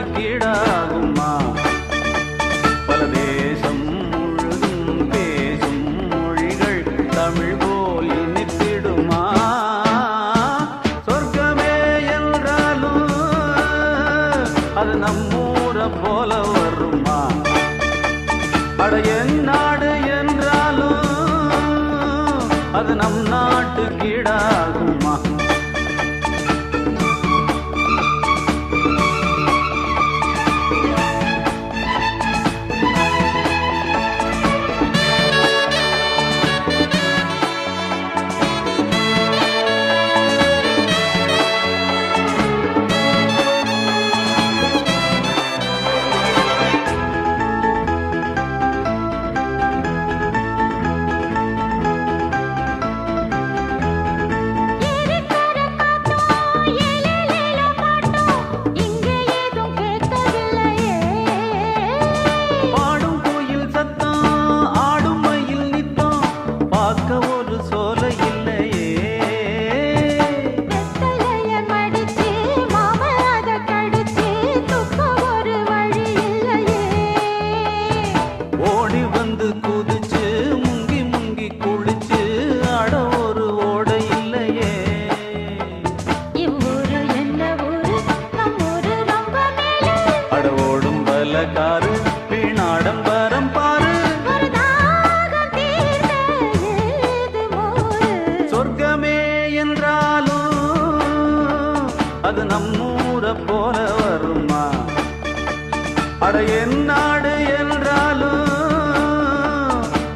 கீழாகுமா பல தேசம் முழுதும் பேசும் மொழிகள் தமிழ் போல் இனித்திடுமா சொர்க்கமே என்றாலும் அது நம்மூரை போல வருமா அட என் நாடு என்றாலும் அது நம் நாட்டு கீழாகுமா காரு வீணாடம்பரம் பாரு சொர்க்கமே என்றாலும் அது நம்மூரை போல வருமா அட என் நாடு என்றாலும்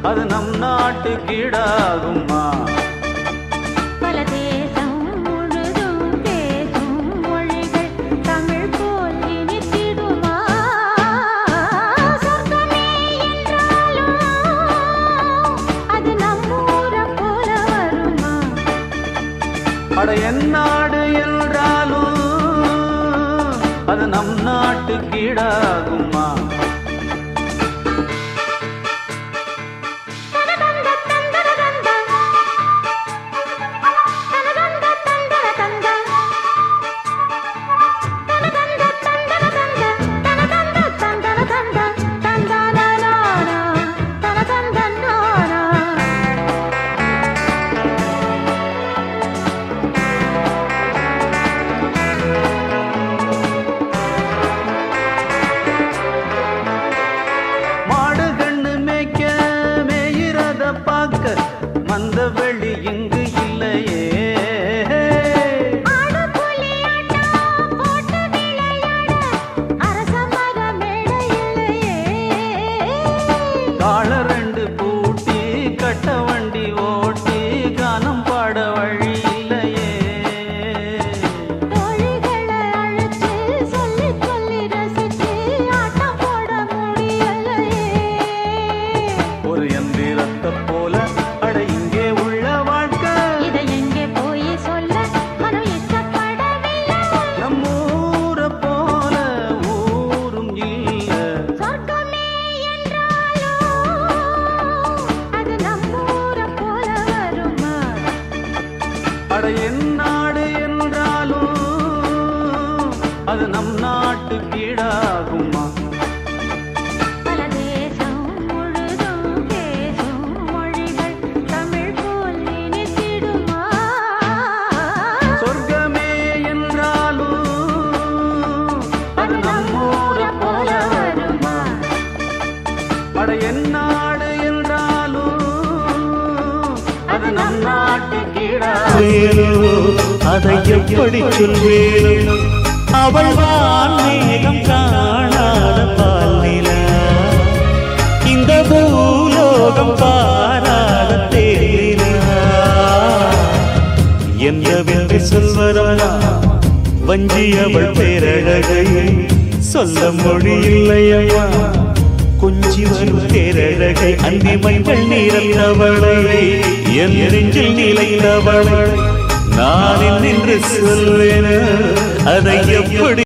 அது நம் நாட்டு கீழாகுமா அட என் நாடு என்றாலும் அது நம் நாட்டு கீழாகுமா அந்த வெளி இங்கு இல்லையே கால ரெண்டு பூட்டி கட்ட வண்டி ஓட்டி கானம் பாட வழி இல்லையே ஒரு எந்திரத்தை போல அட என் நாடு என்றாலும் அது நம் நாட்டு கீழாகுமா பல தேசம் முழுதும் பேசும் மொழிகள் தமிழ் போல் இனித்திடுமா சொர்க்கமே என்றாலும் அது நம்மூரை போல வருமா அட என் நாடு என்றாலும் அது நம் நாட்டு அதை எப்படி சொல்வேனோ அவள் வான்மேகம் காணாத பால்நிலா இந்த பூலோகம் பாராத தேனிலா என்னவென்று சொல்வதா வஞ்சி அவள் பேரழகை சொல்ல மொழி இல்லையா கொஞ்சி வரும் தேரழகை அந்தி மஞ்சள் நீரல்லவளை என் நெஞ்சில் நிலைந்தவளை நான் என்று சொல்வேன் அதை எப்படி